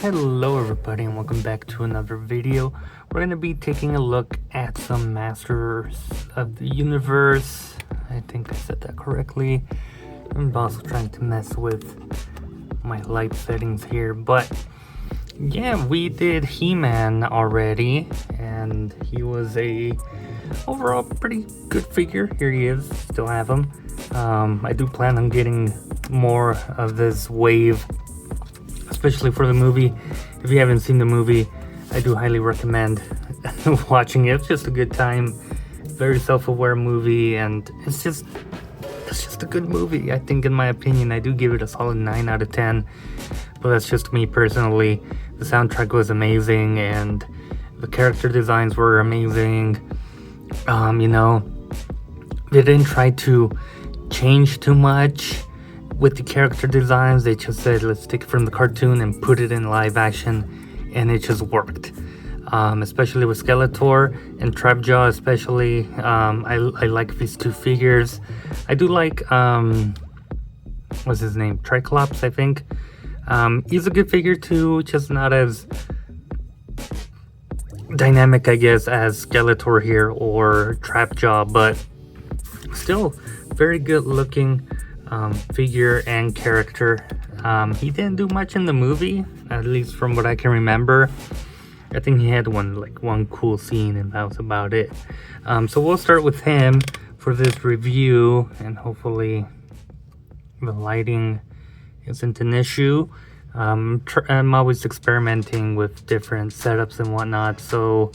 Hello everybody and welcome back to another video. We're going to be taking a look at some Masters of the Universe. I think I said that correctly. I'm also trying to mess with my light settings here, but yeah, we did He-Man already, and he was a overall pretty good figure. Here he is, still have him. I do plan on getting more of this wave, especially for the movie. If you haven't seen the movie, I do highly recommend watching it. It's just a good time, very self-aware movie, and it's just a good movie. I think, in my opinion, I do give it a solid 9 out of 10, but that's just me personally. The soundtrack was amazing, and the character designs were amazing. They didn't try to change too much with the character designs. They just said, let's take it from the cartoon and put it in live action, and it just worked. Especially with Skeletor and Trapjaw, especially. I like these two figures. I do like, what's his name? Tri-Klops, I think. He's a good figure too, just not as dynamic, I guess, as Skeletor here or Trapjaw, but still very good looking figure and character. He didn't do much in the movie, at least from what I can remember. I think he had one cool scene, and that was about it. So we'll start with him for this review, and hopefully the lighting isn't an issue. I'm always experimenting with different setups and whatnot, so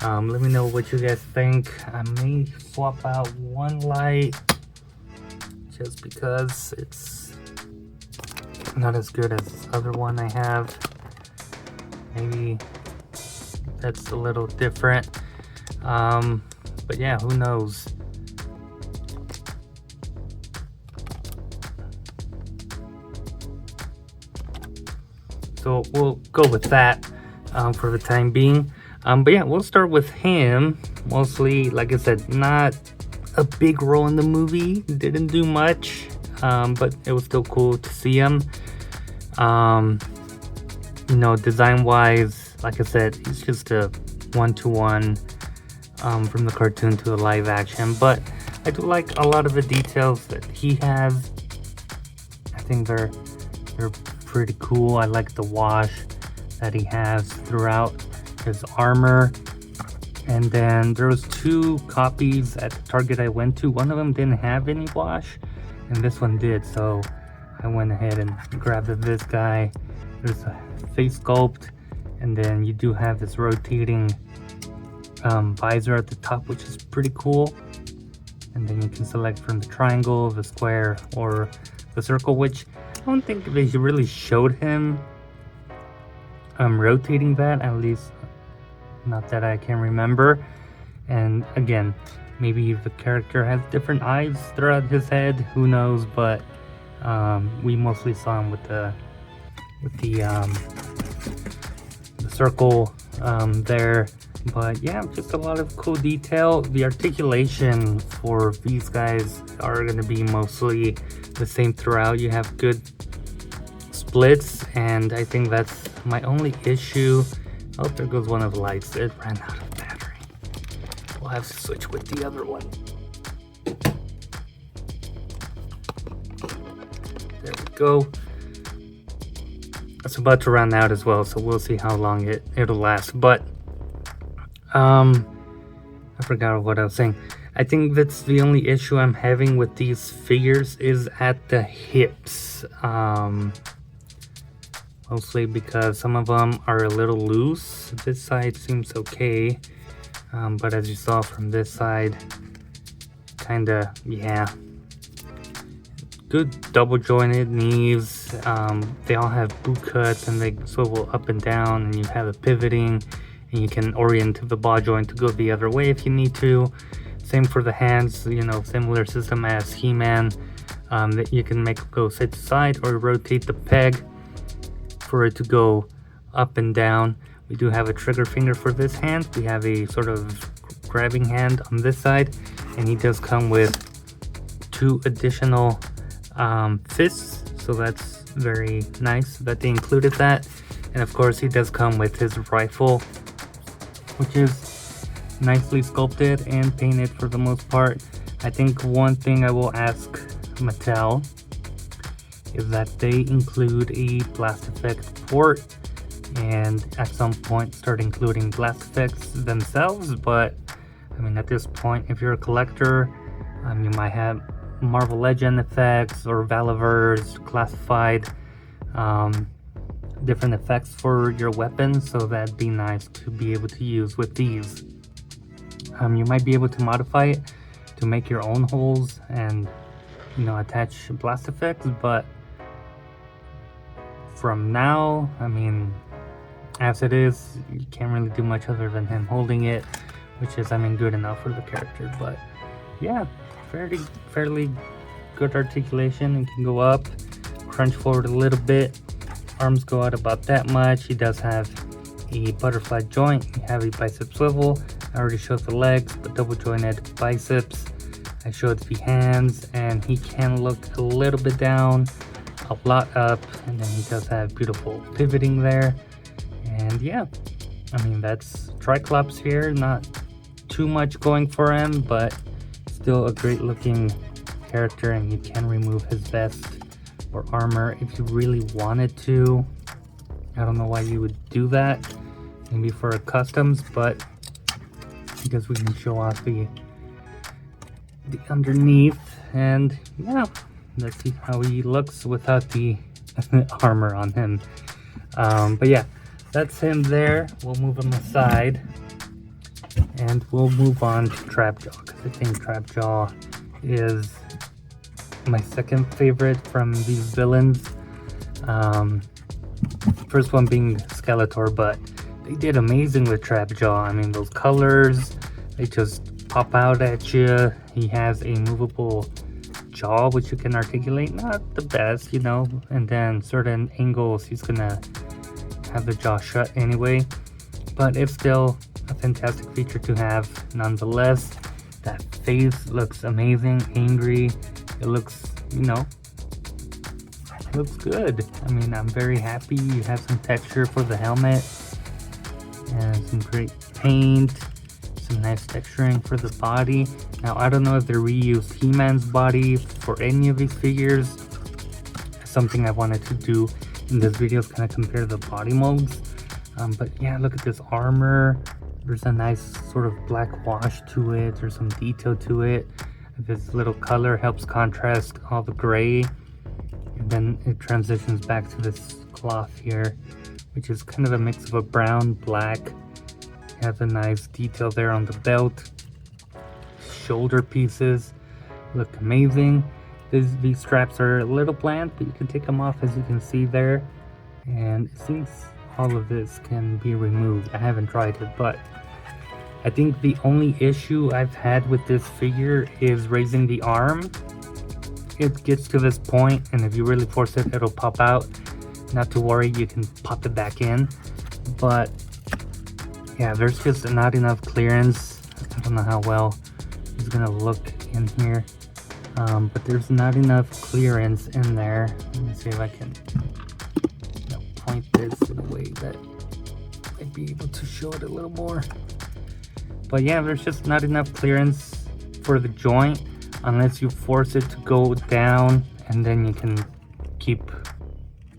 let me know what you guys think. I may swap out one light just because it's not as good as this other one I have. Maybe that's a little different, but yeah, who knows. So we'll go with that for the time being. But yeah, we'll start with him. Mostly, like I said, not a big role in the movie. Didn't do much, but it was still cool to see him. Design-wise, like I said, he's just a one-to-one from the cartoon to the live action. But I do like a lot of the details that he has. I think they're pretty cool. I like the wash that he has throughout his armor. And then there was 2 copies at the Target I went to. One of them didn't have any wash, and this one did, so I went ahead and grabbed this guy. There's a face sculpt, and then you do have this rotating visor at the top, which is pretty cool. And then you can select from the triangle, the square, or the circle, which I don't think they really showed him rotating that, at least not that I can remember. And again, maybe the character has different eyes throughout his head, who knows, but we mostly saw him with the circle there. But yeah, just a lot of cool detail. The articulation for these guys are going to be mostly the same throughout. You have good splits, and I think that's my only issue. Oh, there goes one of the lights. It ran out of battery. We'll have to switch with the other one. There we go. It's about to run out as well, so we'll see how long it'll last. But I forgot what I was saying. I think that's the only issue I'm having with these figures is at the hips. Mostly because some of them are a little loose. This side seems okay, but as you saw from this side, kinda, yeah. Good double jointed knees. They all have boot cuts, and they swivel up and down, and you have a pivoting, and you can orient the ball joint to go the other way if you need to. Same for the hands, similar system as He-Man, that you can make go side to side or rotate the peg for it to go up and down. We do have a trigger finger for this hand. We have a sort of grabbing hand on this side, and he does come with 2 additional fists, so that's very nice that they included that. And of course he does come with his rifle, which is nicely sculpted and painted for the most part. I think one thing I will ask Mattel is that they include a blast effect port, and at some point start including blast effects themselves. But I mean, at this point, if you're a collector, you might have Marvel Legend effects or Valaverse classified different effects for your weapons, so that'd be nice to be able to use with these. You might be able to modify it to make your own holes and, you know, attach blast effects, but from now, I mean, as it is, you can't really do much other than him holding it, which is, I mean, good enough for the character. But yeah, fairly good articulation. It can go up, crunch forward a little bit, arms go out about that much. He does have a butterfly joint, you have a bicep swivel. I already showed the legs, but double jointed biceps. I showed the hands, and he can look a little bit down, a lot up, and then he does have beautiful pivoting there. And yeah, I mean, that's Tri-Klops here. Not too much going for him, but still a great looking character, and you can remove his vest or armor if you really wanted to. I don't know why you would do that, maybe for a customs, but because we can show off the underneath. And yeah, let's see how he looks without the armor on him. But yeah, that's him there. We'll move him aside, and we'll move on to Trapjaw, because I think Trapjaw is my second favorite from these villains. First one being Skeletor, but they did amazing with Trapjaw. I mean, those colors, they just pop out at you. He has a movable jaw, which you can articulate. Not the best, you know, and then certain angles he's gonna have the jaw shut anyway, but it's still a fantastic feature to have nonetheless. That face looks amazing, angry. It looks, you know, it looks good. I mean, I'm very happy. You have some texture for the helmet and some great paint, some nice texturing for the body. Now, I don't know if they reused He-Man's body for any of these figures. Something I wanted to do in this video is kind of compare the body molds. But yeah, look at this armor. There's a nice sort of black wash to it. There's some detail to it. This little color helps contrast all the gray. And then it transitions back to this cloth here, which is kind of a mix of a brown, black. You have a nice detail there on the belt. Shoulder pieces look amazing. These straps are a little bland, but you can take them off, as you can see there. And it seems all of this can be removed. I haven't tried it, but I think the only issue I've had with this figure is raising the arm. It gets to this point, and if you really force it, it'll pop out. Not to worry, you can pop it back in. But yeah, there's just not enough clearance. I don't know how well it's gonna look in here. But there's not enough clearance in there. Let me see if I can point this in a way that I'd be able to show it a little more. But yeah, there's just not enough clearance for the joint unless you force it to go down, and then you can keep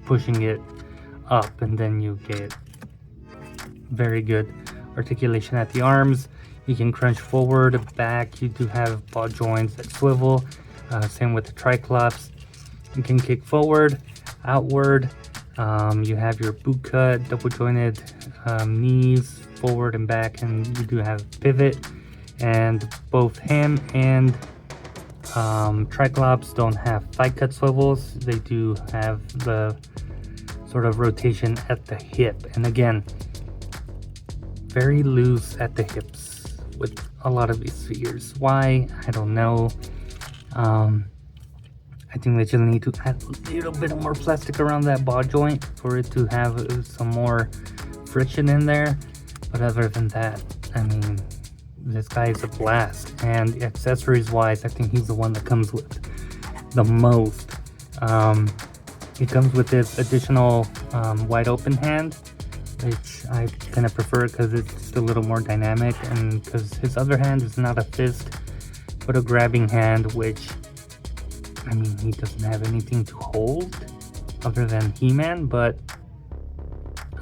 pushing it up, and then you get very good articulation at the arms. You can crunch forward, back. You do have ball joints that swivel. Same with the Tri-Klops. You can kick forward, outward. You have your boot cut, double jointed knees, forward and back, and you do have pivot. And both him and Tri-Klops don't have thigh cut swivels. They do have the sort of rotation at the hip. And again, very loose at the hips with a lot of these figures. Why? I don't know. I think they just need to add a little bit more plastic around that ball joint for it to have some more friction in there. But other than that, I mean, this guy is a blast. And accessories wise, I think he's the one that comes with the most. It comes with this additional wide open hand, which I kind of prefer because it's just a little more dynamic, and because his other hand is not a fist but a grabbing hand, which, I mean, he doesn't have anything to hold other than He-Man, but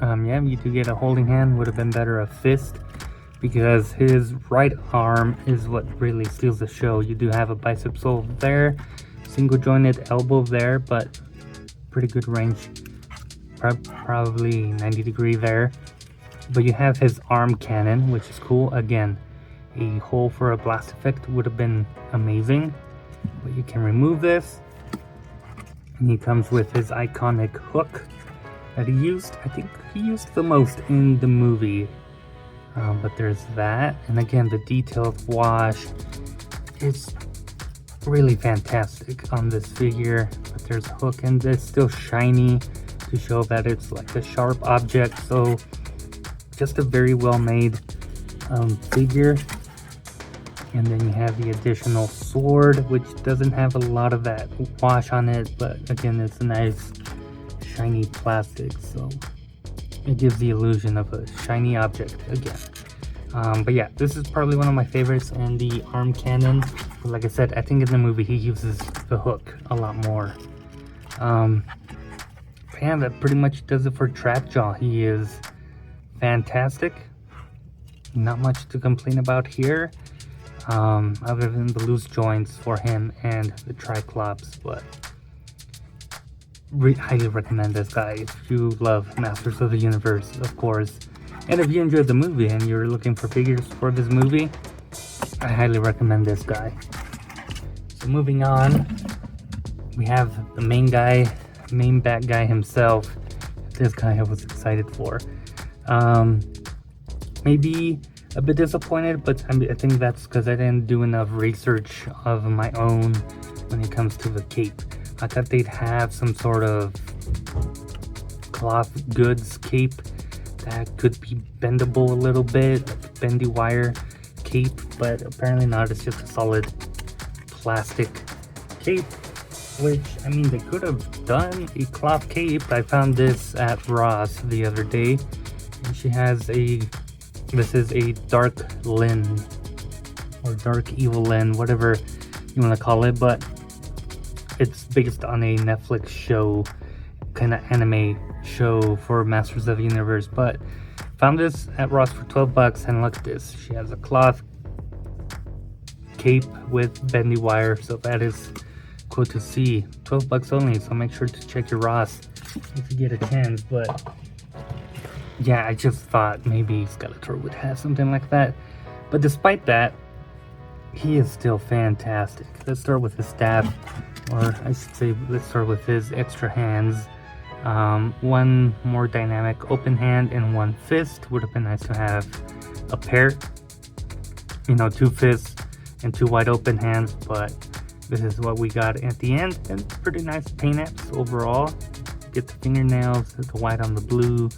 yeah, you do get a holding hand. Would have been better a fist, because his right arm is what really steals the show. You do have a bicep sole there, single jointed elbow there, but pretty good range, probably 90-degree there. But you have his arm cannon, which is cool. Again, a hole for a blast effect would have been amazing, but you can remove this. And he comes with his iconic hook that he used. I think he used the most in the movie, but there's that. And again, the detailed wash is really fantastic on this figure. But there's a hook, and it's still shiny to show that it's like a sharp object. So just a very well made figure. And then you have the additional sword, which doesn't have a lot of that wash on it, but again, it's a nice shiny plastic, so it gives the illusion of a shiny object again. But yeah, this is probably one of my favorites. And the arm cannon, but like I said, I think in the movie he uses the hook a lot more. Yeah, that pretty much does it for Trackjaw. He is fantastic. Not much to complain about here, other than the loose joints for him and the Tri-Klops, but highly recommend this guy if you love Masters of the Universe, of course. And if you enjoyed the movie and you're looking for figures for this movie, I highly recommend this guy. So moving on, we have the main bad guy himself. This guy I was excited for. Maybe a bit disappointed, but I think that's because I didn't do enough research of my own when it comes to the cape. I thought they'd have some sort of cloth goods cape that could be bendable a little bit, like bendy wire cape, but apparently not. It's just a solid plastic cape, which, I mean, they could have done a cloth cape. I found this at Ross the other day, and she has this is a dark Lin, or dark evil Lin, whatever you want to call it, but it's based on a Netflix show, kind of anime show for Masters of the Universe. But found this at Ross for $12, and look at this. She has a cloth cape with bendy wire, so that is cool to see. $12 only, so make sure to check your Ross if you get a chance. But yeah, I just thought maybe Skeletor would have something like that. But despite that, he is still fantastic. Let's start with his staff, or I should say, let's start with his extra hands. One more dynamic open hand and one fist. Would have been nice to have a pair, you know, two fists and two wide open hands, but this is what we got at the end. And pretty nice paint apps overall. Get the fingernails, the white on the blue,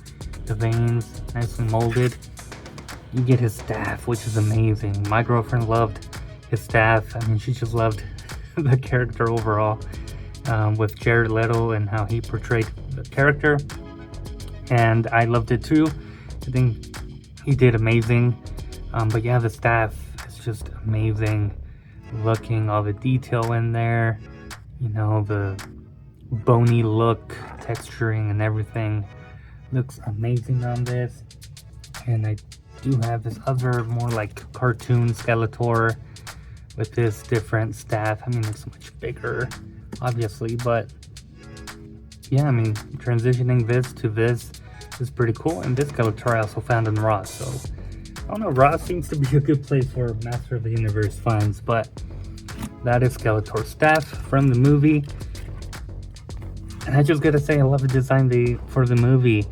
the veins nicely molded. You get his staff, which is amazing. My girlfriend loved his staff. I mean, she just loved the character overall, with Jared Leto and how he portrayed the character, and I loved it too. I think he did amazing. But yeah, the staff is just amazing looking, all the detail in there, you know, the bony look, texturing and everything looks amazing on this. And I do have this other more like cartoon Skeletor with this different staff. I mean, it's much bigger obviously, but yeah, I mean, transitioning this to this is pretty cool. And this Skeletor I also found in Ross, so I don't know, Ross seems to be a good place for Master of the Universe finds. But that is Skeletor's staff from the movie. And I just gotta say, I love the design for the movie.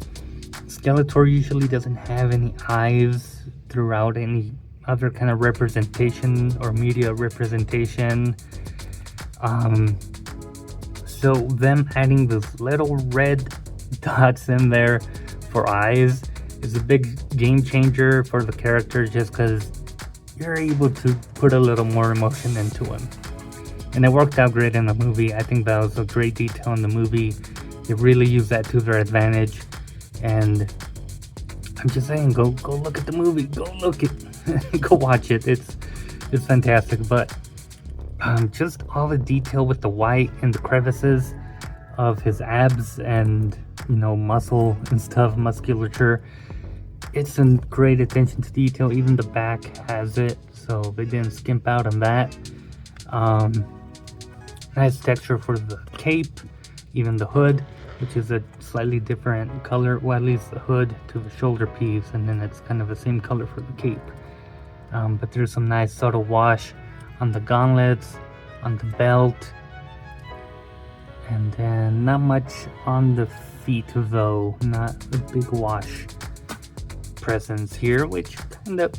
Skeletor usually doesn't have any eyes throughout any other kind of representation or media representation. So them adding those little red dots in there for eyes is a big game changer for the character, just because you're able to put a little more emotion into him. And it worked out great in the movie. I think that was a great detail in the movie They really use that to their advantage, and I'm just saying, go look at the movie. Go look it, go watch it. It's fantastic. But just all the detail with the white and the crevices of his abs and muscle and stuff, musculature. It's a great attention to detail. Even the back has it, so they didn't skimp out on that. Nice texture for the cape, even the hood, which is a slightly different color, well, at least the hood to the shoulder piece, and then it's kind of the same color for the cape. But there's some nice subtle wash on the gauntlets, on the belt, and then not much on the feet though, not a big wash presence here, which kind of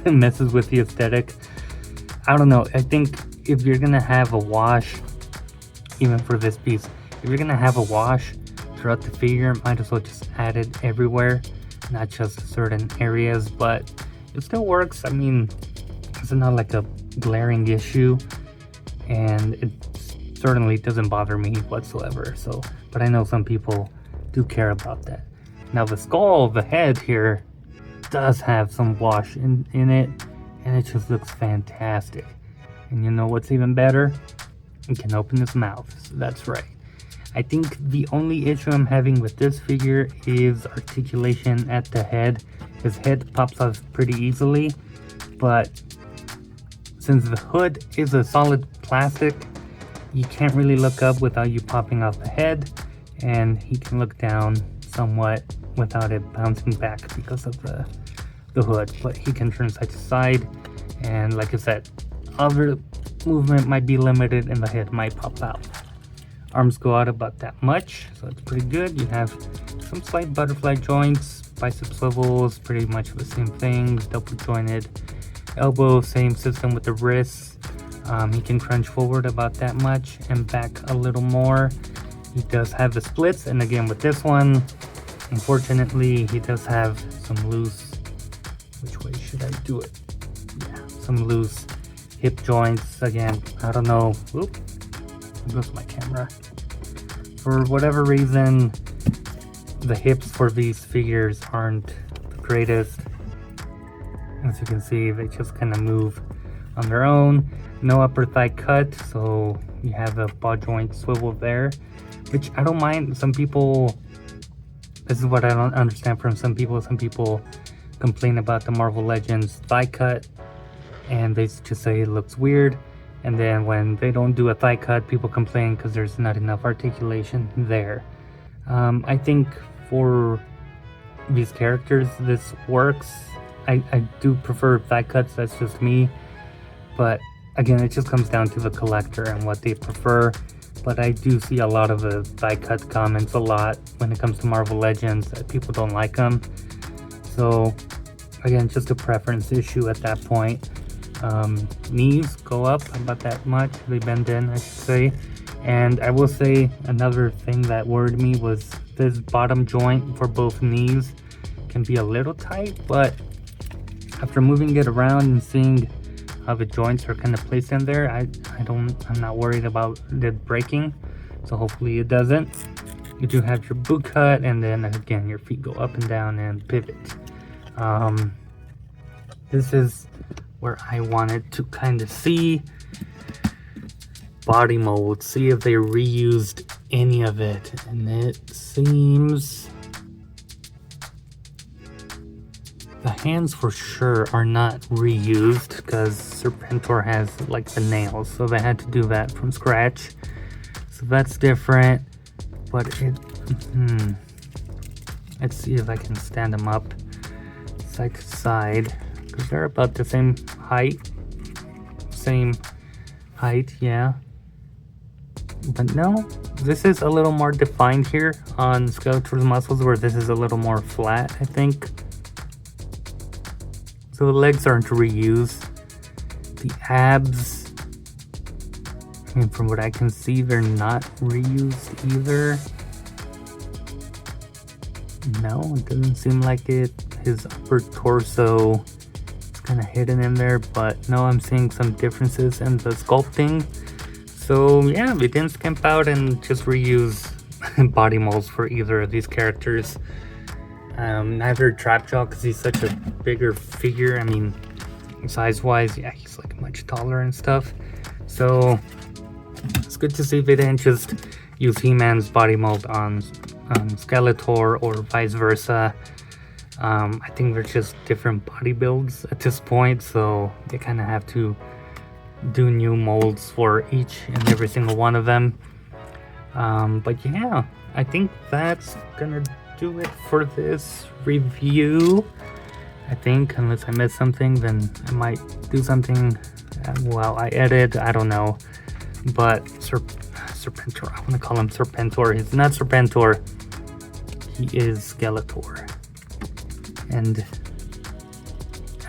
messes with the aesthetic. I don't know, I think if you're gonna have a wash, even for this piece, if you're gonna have a wash throughout the figure, might as well just add it everywhere, not just certain areas. But it still works. I mean, it's not like a glaring issue, and it certainly doesn't bother me whatsoever. So, but I know some people do care about that. Now the skull, the head here, does have some wash in it, and it just looks fantastic. And you know what's even better? It can open his mouth. So that's right. I think the only issue I'm having with this figure is articulation at the head. His head pops off pretty easily, but since the hood is a solid plastic, you can't really look up without you popping off the head, and he can look down somewhat without it bouncing back because of the hood. But he can turn side to side, and like I said, other movement might be limited and the head might pop out. Arms go out about that much, so it's pretty good. You have some slight butterfly joints, bicep swivels, pretty much the same thing, double jointed elbow, same system with the wrists. He can crunch forward about that much and back a little more. He does have the splits, and again with this one, unfortunately, he does have some loose, which way should I do it? Yeah, some loose hip joints. Again, I don't know. Oop, there goes my camera. For whatever reason, the hips for these figures aren't the greatest. As you can see, they just kind of move on their own. No upper thigh cut, so you have a ball joint swivel there, which I don't mind. Some people, this is what I don't understand from some people. Some people complain about the Marvel Legends thigh cut, and they just say it looks weird. And then when they don't do a thigh cut, people complain because there's not enough articulation there. I think for these characters, this works. I do prefer thigh cuts, that's just me. But again, it just comes down to the collector and what they prefer. But I do see a lot of the thigh cut comments a lot when it comes to Marvel Legends, that people don't like them. So again, just a preference issue at that point. Knees go up about that much, they bend in, I should say. And I will say another thing that worried me was this bottom joint for both knees can be a little tight, but after moving it around and seeing how the joints are kind of placed in there, I'm not worried about it breaking, so hopefully it doesn't. You do have your boot cut, and then again your feet go up and down and pivot. This is where I wanted to kind of see body mold, see if they reused any of it, and it seems the hands for sure are not reused because Serpentor has like the nails, so they had to do that from scratch, so that's different. But it let's see if I can stand them up side to side, because they're about the same height, yeah. But no, this is a little more defined here on Skeletor's muscles, where this is a little more flat, I think. So the legs aren't reused. The abs, I mean, from what I can see, they're not reused either. No, it doesn't seem like it. His upper torso is kind of hidden in there, but no, I'm seeing some differences in the sculpting. So yeah, we didn't skimp out and just reuse body molds for either of these characters. Neither Trapjaw, because he's such a bigger figure. I mean, size-wise, yeah, he's like much taller and stuff. So it's good to see they didn't just use He-Man's body mold on Skeletor or vice versa. I think they're just different body builds at this point, so they kind of have to do new molds for each and every single one of them. But yeah, I think that's gonna do it for this review. I think, unless I missed something, then I might do something while I edit. I don't know. But Serpentor, I want to call him Serpentor. He's not Serpentor. He is Skeletor. And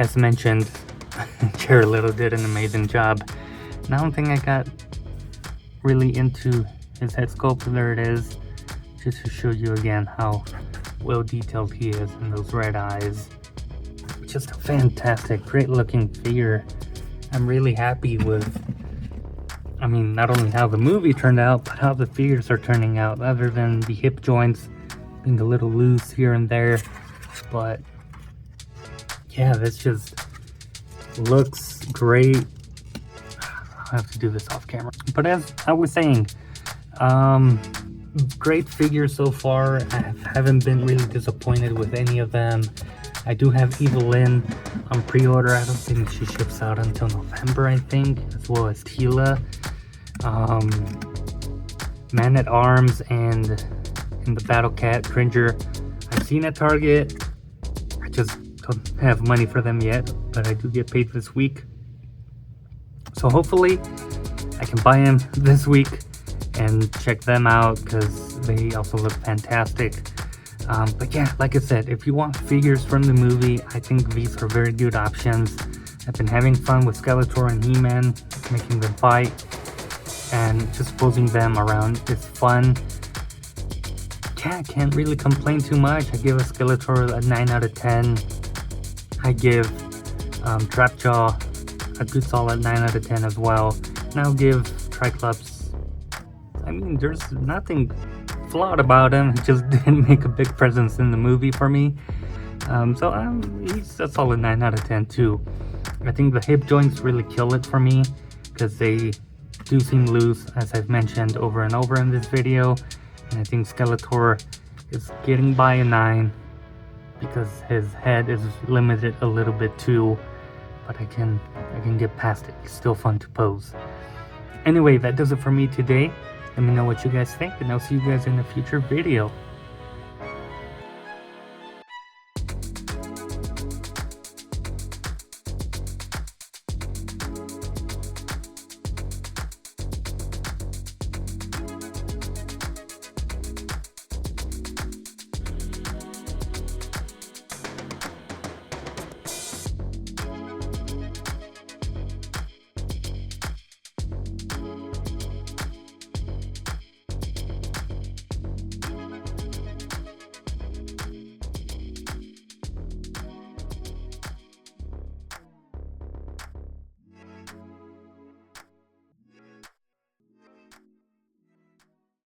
as mentioned, Jared Leto did an amazing job. And I don't think I got really into his head sculpt. There it is. Just to show you again how well detailed he is in those red eyes. Just a fantastic, great looking figure. I'm really happy with, I mean, not only how the movie turned out, but how the figures are turning out, other than the hip joints being a little loose here and there. But yeah, this just looks great. I have to do this off camera. But as I was saying, great figures so far. I haven't been really disappointed with any of them. I do have Evelyn on pre-order. I don't think she ships out until November, I think, as well as Tila. Man-at-Arms and the Battle Cat Cringer I've seen at Target. I just don't have money for them yet, but I do get paid this week. So hopefully I can buy them this week and check them out, because they also look fantastic. But yeah, like I said, if you want figures from the movie, I think these are very good options. I've been having fun with Skeletor and He-Man, making them fight, and just posing them around is fun. Yeah, I can't really complain too much. I give a Skeletor a 9 out of 10. I give Trapjaw a good solid 9 out of 10 as well. And I'll give Tri-Klops, I mean, there's nothing flawed about him. He just didn't make a big presence in the movie for me. So he's a solid 9 out of 10 too. I think the hip joints really kill it for me, because they do seem loose, as I've mentioned over and over in this video. And I think Skeletor is getting by a 9 because his head is limited a little bit too. But I can get past it. It's still fun to pose. Anyway, that does it for me today. Let me know what you guys think, and I'll see you guys in a future video.